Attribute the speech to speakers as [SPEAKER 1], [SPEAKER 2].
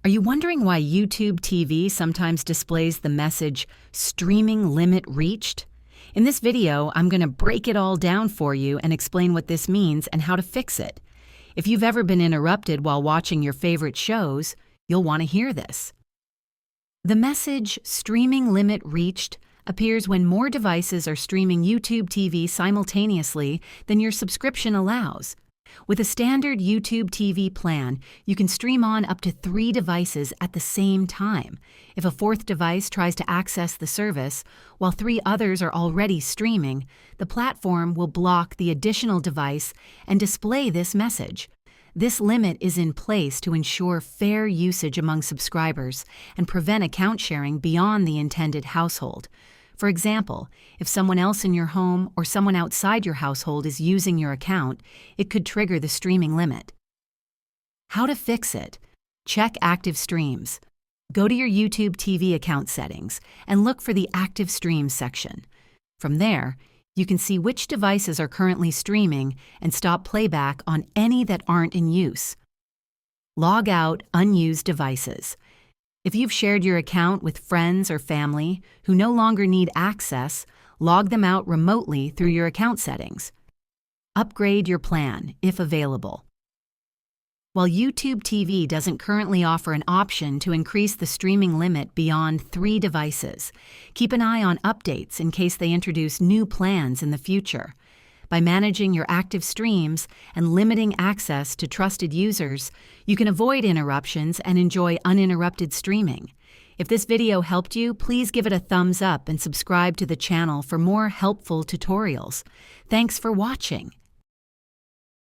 [SPEAKER 1] Are you wondering why YouTube TV sometimes displays the message, "Streaming limit reached"? In this video, I'm going to break it all down for you and explain what this means and how to fix it. If you've ever been interrupted while watching your favorite shows, you'll want to hear this. The message, "Streaming limit reached," appears when more devices are streaming YouTube TV simultaneously than your subscription allows. With a standard YouTube TV plan, you can stream on up to 3 devices at the same time. If a 4th device tries to access the service, while 3 others are already streaming, the platform will block the additional device and display this message. This limit is in place to ensure fair usage among subscribers and prevent account sharing beyond the intended household. For example, if someone else in your home or someone outside your household is using your account, it could trigger the streaming limit. How to fix it? Check active streams. Go to your YouTube TV account settings and look for the Active Streams section. From there, you can see which devices are currently streaming and stop playback on any that aren't in use. Log out unused devices. If you've shared your account with friends or family who no longer need access, log them out remotely through your account settings. Upgrade your plan, if available. While YouTube TV doesn't currently offer an option to increase the streaming limit beyond 3 devices, keep an eye on updates in case they introduce new plans in the future. By managing your active streams and limiting access to trusted users, you can avoid interruptions and enjoy uninterrupted streaming. If this video helped you, please give it a thumbs up and subscribe to the channel for more helpful tutorials. Thanks for watching.